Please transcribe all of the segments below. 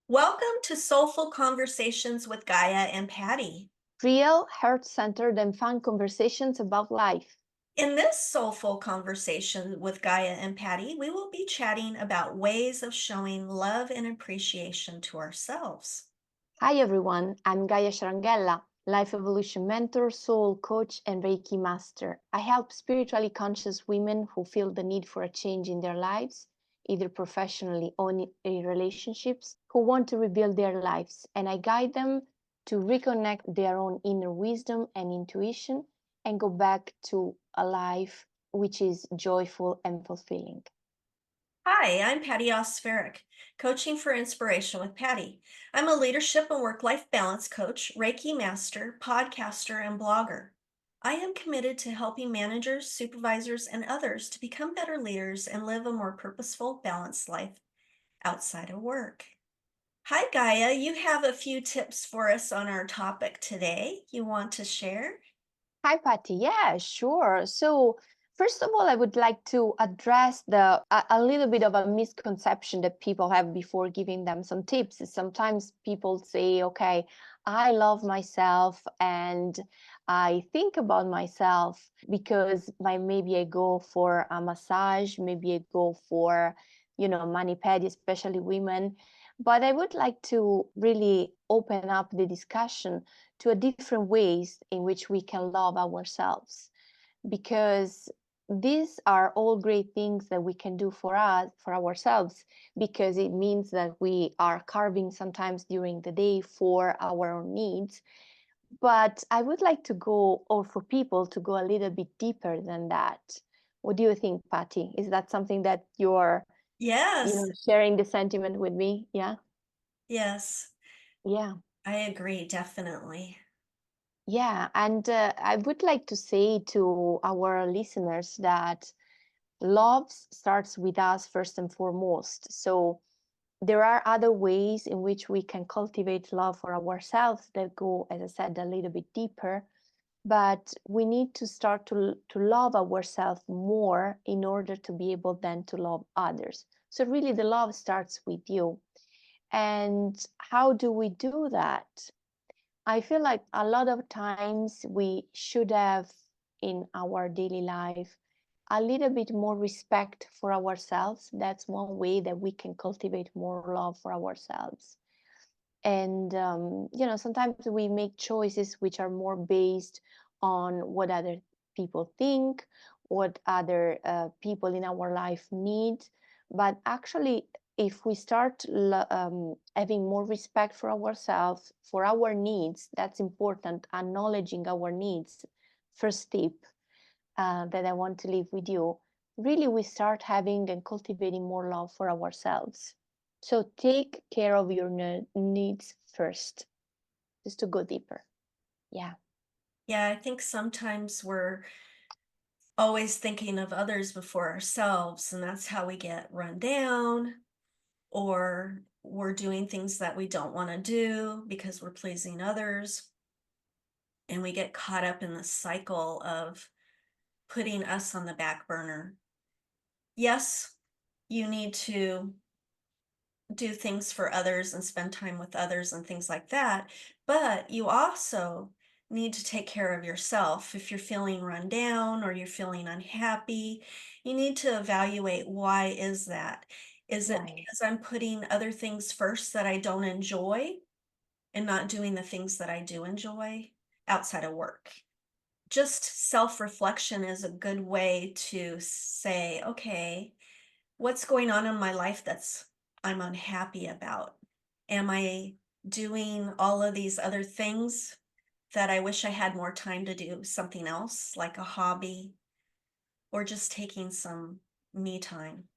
Welcome to Soulful Conversations with Gaia and Patti. Real, heart-centered, and fun conversations about life. In this Soulful Conversation with Gaia and Patti, we will be chatting about ways of showing love and appreciation to ourselves. Hi everyone, I'm Gaia Sharangella, life evolution mentor, soul coach, and Reiki master. I help spiritually conscious women who feel the need for a change in their lives, either professionally or in relationships, who want to rebuild their lives, and I guide them to reconnect their own inner wisdom and intuition and go back to a life which is joyful and fulfilling. Hi, I'm Patti Ospheric, Coaching for Inspiration with Patti. I'm a leadership and work-life balance coach, Reiki master, podcaster, and blogger. I am committed to helping managers, supervisors, and others to become better leaders and live a more purposeful, balanced life outside of work. Hi, Gaia. You have a few tips for us on our topic today. You want to share? Hi, Patty. Yeah, sure. So, first of all, I would like to address a little bit of a misconception that people have before giving them some tips. Sometimes people say, "Okay, I love myself and I think about myself because maybe I go for a massage, maybe I go for, mani-pedi, especially women." But I would like to really open up the discussion to a different ways in which we can love ourselves, because these are all great things that we can do for us, for ourselves, because it means that we are carving sometimes during the day for our own needs. But I would like to go, or for people to go a little bit deeper than that. What do you think, Patty? Is that something that you're Yes, sharing the sentiment with me? Yeah. yes, Yeah. I agree, definitely. Yeah, and I would like to say to our listeners that love starts with us first and foremost. So there are other ways in which we can cultivate love for ourselves that go, as I said, a little bit deeper. But we need to start to love ourselves more in order to be able then to love others. So really, the love starts with you. And how do we do that? I feel like a lot of times we should have in our daily life a little bit more respect for ourselves. That's one way that we can cultivate more love for ourselves. And, sometimes we make choices which are more based on what other people think, what other people in our life need. But actually, if we start having more respect for ourselves, for our needs, that's important, acknowledging our needs. First tip that I want to leave with you, really we start having and cultivating more love for ourselves. So take care of your needs first, just to go deeper. Yeah. Yeah, I think sometimes we're always thinking of others before ourselves, and that's how we get run down, or we're doing things that we don't want to do because we're pleasing others. And we get caught up in the cycle of putting us on the back burner. Yes, you need to do things for others and spend time with others and things like that, but you also need to take care of yourself. If you're feeling run down or you're feeling unhappy, you need to evaluate, why is that? Is it Right. because I'm putting other things first that I don't enjoy and not doing the things that I do enjoy outside of work? Just self-reflection is a good way to say, okay, what's going on in my life that's I'm unhappy about? Am I doing all of these other things that I wish I had more time to do something else, like a hobby, or just taking some me time?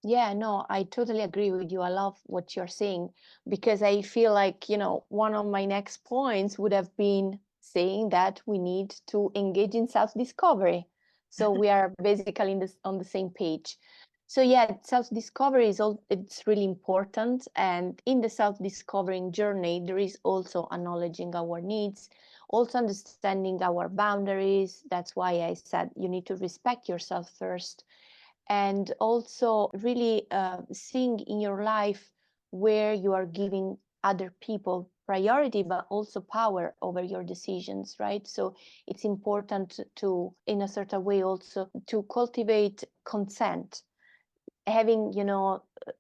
Yeah, no, I totally agree with you. I love what you're saying because I feel like, one of my next points would have been saying that we need to engage in self-discovery. So we are basically on the same page. So yeah, self-discovery it's really important. And in the self-discovering journey, there is also acknowledging our needs, also understanding our boundaries. That's why I said you need to respect yourself first, and also really seeing in your life where you are giving other people priority but also power over your decisions, right? So it's important to in a certain way also to cultivate consent, having,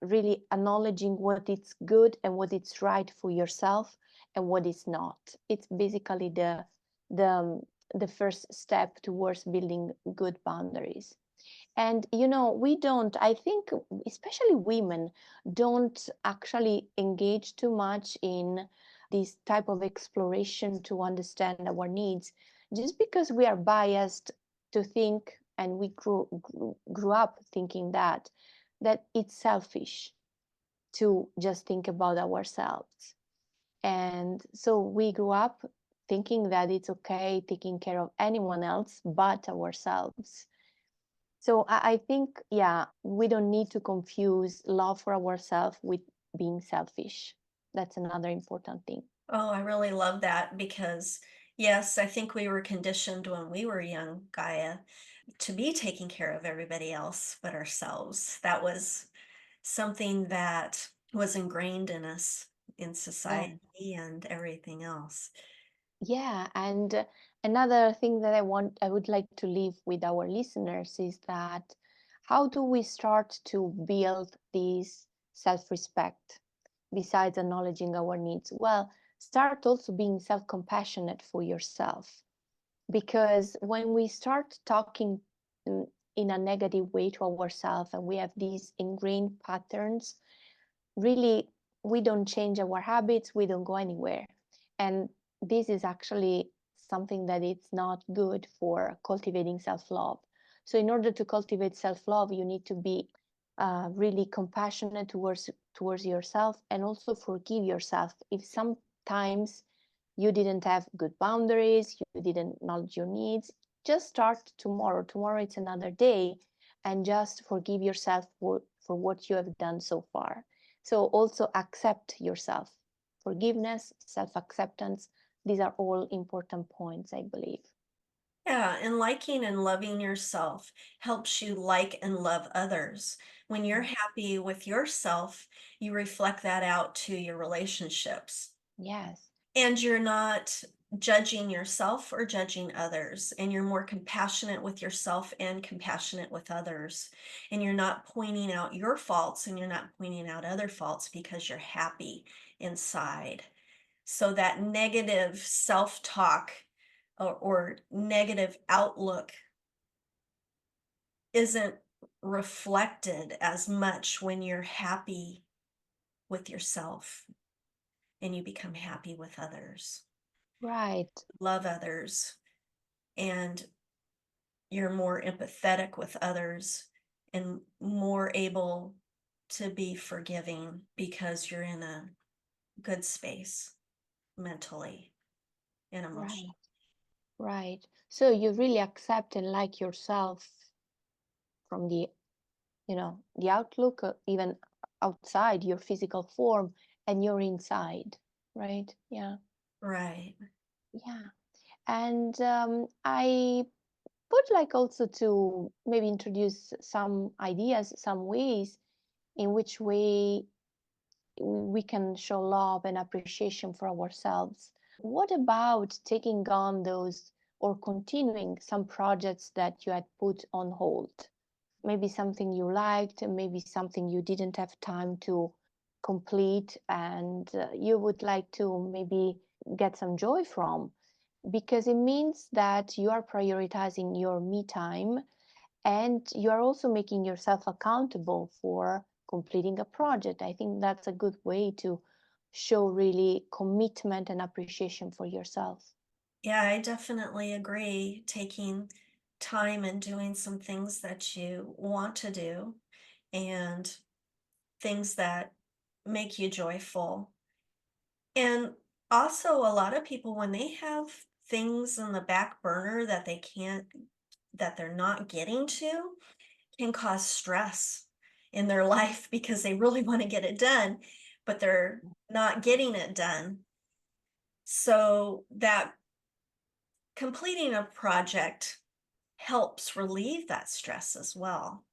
really acknowledging what is good and what is right for yourself and what is not. It's basically the the first step towards building good boundaries. And we don't, I think, especially women don't actually engage too much in this type of exploration to understand our needs, just because we are biased to think, and we grew up thinking that it's selfish to just think about ourselves. And so we grew up thinking that it's okay taking care of anyone else but ourselves. So I think, yeah, we don't need to confuse love for ourselves with being selfish. That's another important thing. Oh, I really love that because, yes, I think we were conditioned when we were young, Gaia, to be taking care of everybody else but ourselves. That was something that was ingrained in us in Yeah. society and everything else. Yeah. And another thing that I would like to leave with our listeners is that how do we start to build this self respect besides acknowledging our needs? Well, start also being self compassionate for yourself, because when we start talking mm, in a negative way to ourselves and we have these ingrained patterns, really we don't change our habits, we don't go anywhere. And this is actually something that it's not good for cultivating self-love. So in order to cultivate self-love, you need to be really compassionate towards yourself, and also forgive yourself if sometimes you didn't have good boundaries, you didn't acknowledge your needs. Just start tomorrow. Tomorrow it's another day, and just forgive yourself for what you have done so far. So also accept yourself. Forgiveness, self-acceptance, these are all important points, I believe. Yeah, and liking and loving yourself helps you like and love others. When you're Mm. happy with yourself, you reflect that out to your relationships. Yes, And you're not judging yourself or judging others, and you're more compassionate with yourself and compassionate with others. And you're not pointing out your faults and you're not pointing out other faults because you're happy inside. So that negative self-talk or negative outlook isn't reflected as much when you're happy with yourself and you become happy with others, right, love others, and you're more empathetic with others and more able to be forgiving because you're in a good space mentally and emotionally. right, right. So you really accept and like yourself from the outlook, even outside your physical form and your inside, right? Yeah, Right. yeah. And I would like also to maybe introduce some ideas, some ways in which way we can show love and appreciation for ourselves. What about taking on those or continuing some projects that you had put on hold? Maybe something you liked, and maybe something you didn't have time to complete, and you would like to maybe get some joy from, because it means that you are prioritizing your me time, and you are also making yourself accountable for completing a project. I think that's a good way to show really commitment and appreciation for yourself. Yeah, I definitely agree. Taking time and doing some things that you want to do and things that make you joyful. And also, a lot of people, when they have things in the back burner that that they're not getting to, can cause stress in their life because they really want to get it done, but they're not getting it done. So that completing a project helps relieve that stress as well.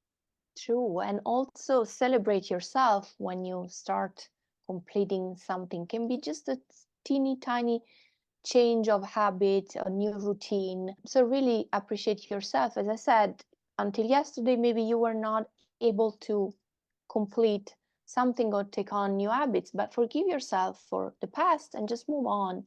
True. And also celebrate yourself when you start completing something. Can be just a teeny tiny change of habit, a new routine. So really appreciate yourself. As I said, until yesterday, maybe you were not able to complete something or take on new habits, but forgive yourself for the past and just move on.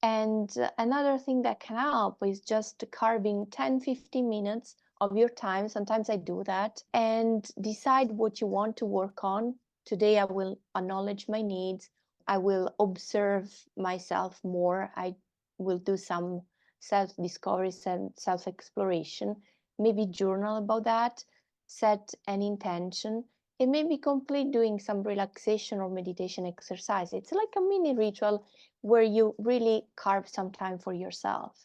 And another thing that can help is just carving 10-15 minutes of your time. Sometimes I do that, and decide what you want to work on. Today, I will acknowledge my needs. I will observe myself more. I will do some self discovery and self exploration. Maybe journal about that, set an intention, and maybe complete doing some relaxation or meditation exercise. It's like a mini ritual where you really carve some time for yourself.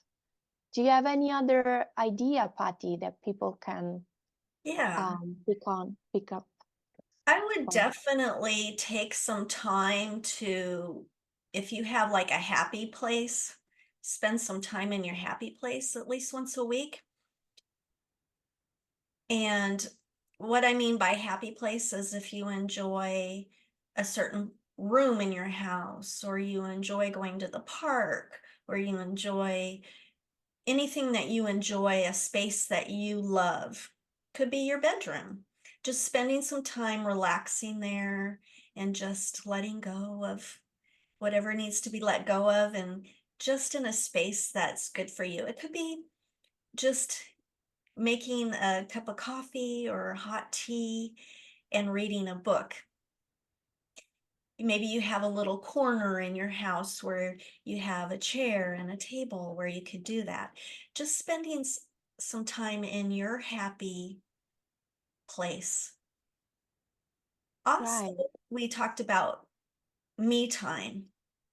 Do you have any other idea, Patty, that people can Yeah. pick up I would on? definitely take some time to, if you have like a happy place, spend some time in your happy place at least once a week. And what I mean by happy place is if you enjoy a certain room in your house, or you enjoy going to the park, or you enjoy anything that you enjoy, a space that you love, could be your bedroom. Just spending some time relaxing there and just letting go of whatever needs to be let go of, and just in a space that's good for you. It could be just making a cup of coffee or hot tea and reading a book. Maybe you have a little corner in your house where you have a chair and a table where you could do that. Just spending some time in your happy place. Also, Right. we talked about me time.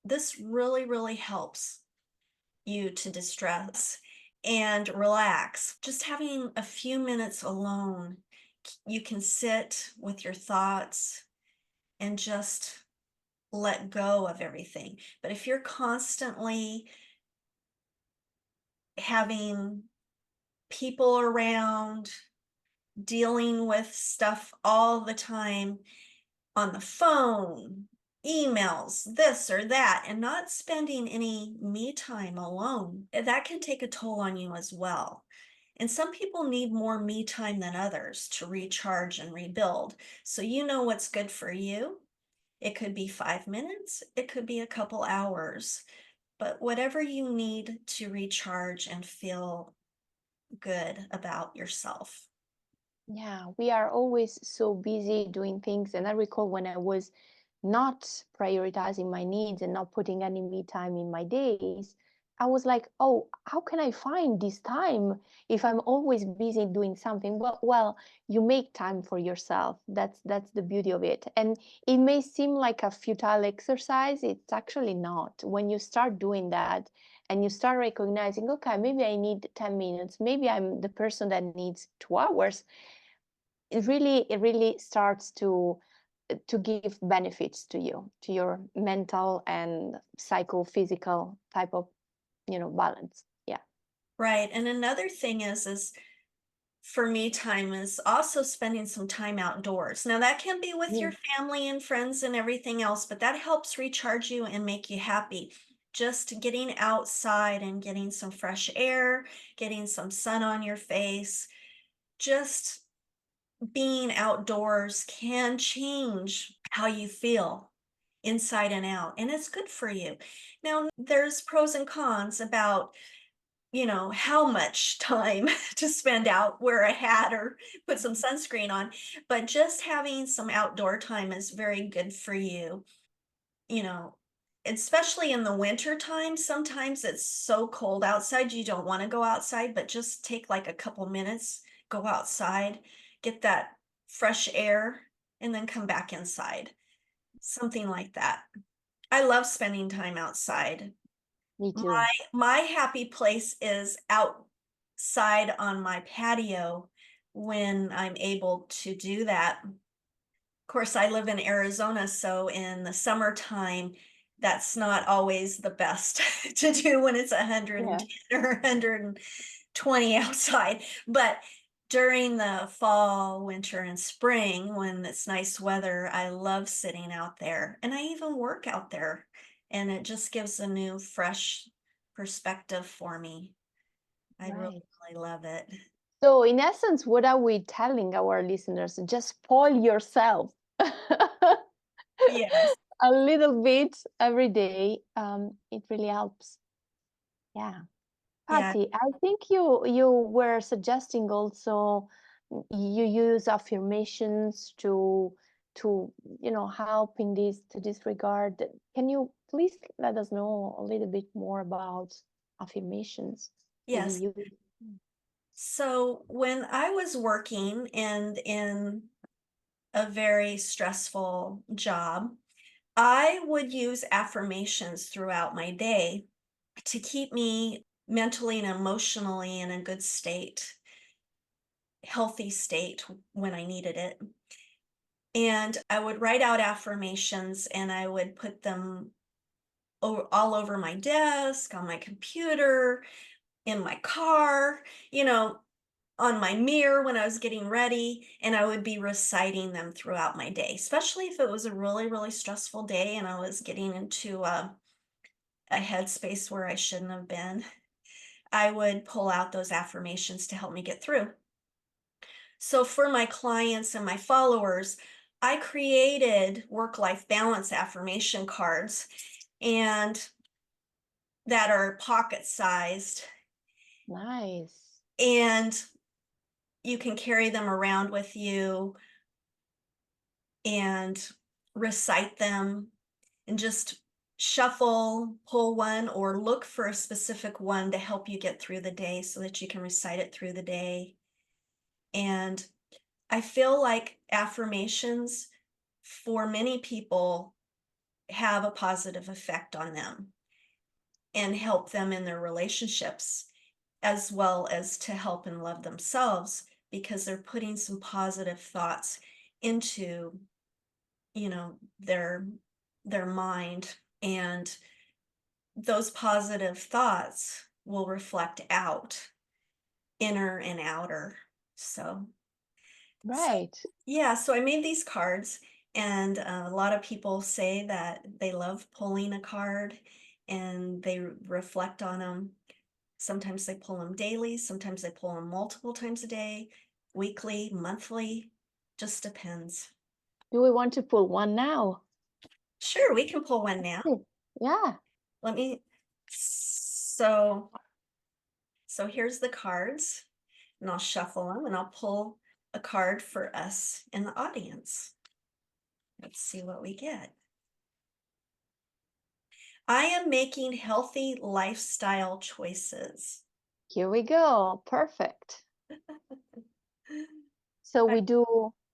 This really, really helps you to distress and relax. Just having a few minutes alone, you can sit with your thoughts and just let go of everything. But if you're constantly having people around, dealing with stuff all the time on the phone, emails, this or that, and not spending any me time alone, that can take a toll on you as well. And some people need more me time than others to recharge and rebuild. So you know what's good for you. It could be 5 minutes, it could be a couple hours, but whatever you need to recharge and feel good about yourself. Yeah, we are always so busy doing things. And I recall when I was not prioritizing my needs and not putting any me time in my days, I was like, oh, how can I find this time if I'm always busy doing something? Well, you make time for yourself. That's the beauty of it. And it may seem like a futile exercise. It's actually not. When you start doing that and you start recognizing, okay, maybe I need 10 minutes, maybe I'm the person that needs 2 hours, it really starts to give benefits to you, to your mental and psychophysical type of balance. Yeah. Right. And another thing is for me time is also spending some time outdoors. Now that can be with your Mm. family and friends and everything else, but that helps recharge you and make you happy. Just getting outside and getting some fresh air, getting some sun on your face, just being outdoors can change how you feel inside and out, and it's good for you. Now, there's pros and cons about, how much time to spend out, wear a hat or put some sunscreen on, but just having some outdoor time is very good for you, you know, especially in the winter time. Sometimes it's so cold outside, you don't want to go outside, but just take like a couple minutes, go outside, get that fresh air, and then come back inside. Something like that. I love spending time outside. Me My too. my happy place is outside on my patio when I'm able to do that. Of course, I live in Arizona, so in the summertime, that's not always the best to do when it's Yeah. 110 or 120 outside. But During the fall, winter, and spring, when it's nice weather, I love sitting out there, and I even work out there, and it just gives a new, fresh perspective for me. I really, Right. really love it. So, in essence, what are we telling our listeners? Just spoil yourself Yes, a little bit every day. It really helps. Yeah. yeah, Patty, I think you were suggesting also you use affirmations to help in this regard. Can you please let us know a little bit more about affirmations? Do yes. you use? So when I was working and in a very stressful job, I would use affirmations throughout my day to keep me mentally and emotionally in a good state, healthy state when I needed it. And I would write out affirmations and I would put them all over my desk, on my computer, in my car, you know, on my mirror when I was getting ready, and I would be reciting them throughout my day, especially if it was a really, really stressful day and I was getting into a headspace where I shouldn't have been. I would pull out those affirmations to help me get through. So for my clients and my followers, I created work life balance affirmation cards and that are pocket sized, Nice. and you can carry them around with you and recite them and just shuffle, pull one, or look for a specific one to help you get through the day so that you can recite it through the day. And I feel like affirmations for many people have a positive effect on them and help them in their relationships, as well as to help and love themselves because they're putting some positive thoughts into, their mind, and those positive thoughts will reflect out, inner and outer. So Right. yeah, so I made these cards, and a lot of people say that they love pulling a card and they reflect on them. Sometimes they pull them daily, sometimes they pull them multiple times a day, weekly, monthly, just depends. Do we want to pull one now? Sure, we can pull one now. Yeah. Let me, so, so here's the cards, and I'll shuffle them and I'll pull a card for us in the audience. Let's see what we get. I am making healthy lifestyle choices. Here we go. Perfect. So I-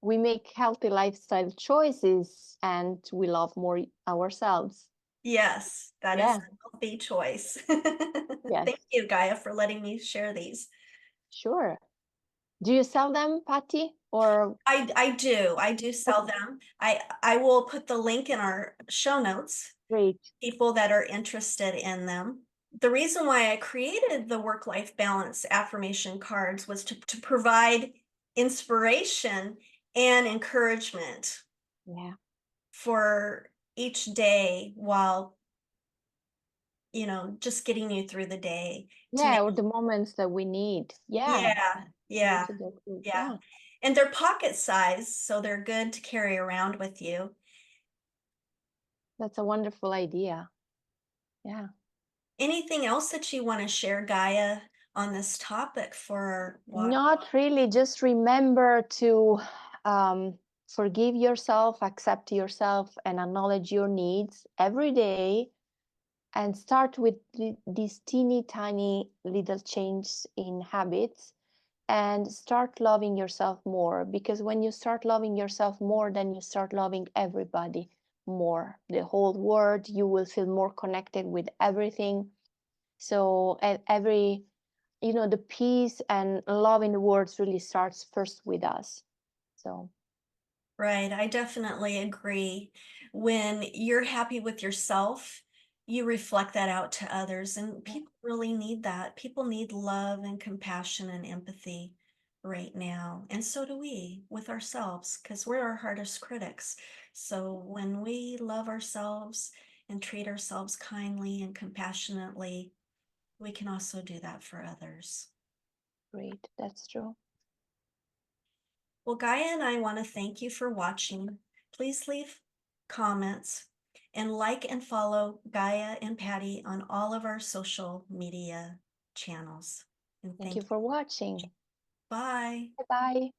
we make healthy lifestyle choices and we love more ourselves. Yes, that is Yeah. a healthy choice. Yes. Thank you, Gaia, for letting me share these. Sure. Do you sell them, Patty? Or I do sell okay, them. I will put the link in our show notes, great. people that are interested in them. The reason why I created the work life balance affirmation cards was to provide inspiration and encouragement Yeah. for each day while, just getting you through the day to Yeah, make, or the moments that we need. Yeah. yeah, Need yeah, to get through. yeah. Yeah. And they're pocket size, so they're good to carry around with you. That's a wonderful idea. Yeah. Anything else that you want to share, Gaia, on this topic for our Not really. Just remember to forgive yourself, accept yourself, and acknowledge your needs every day. And start with these teeny tiny little changes in habits and start loving yourself more. Because when you start loving yourself more, then you start loving everybody more. The whole world, you will feel more connected with everything. So, the peace and love in the world really starts first with us. So, Right, I definitely agree. When you're happy with yourself, you reflect that out to others, and yeah, people really need that. People need love and compassion and empathy. right now. And so do we with ourselves, because we're our hardest critics. So when we love ourselves and treat ourselves kindly and compassionately, we can also do that for others. Great, that's true. Well, Gaia and I want to thank you for watching. Please leave comments and like and follow Gaia and Patti on all of our social media channels. And Thank you thank you. for watching. Bye. Bye bye.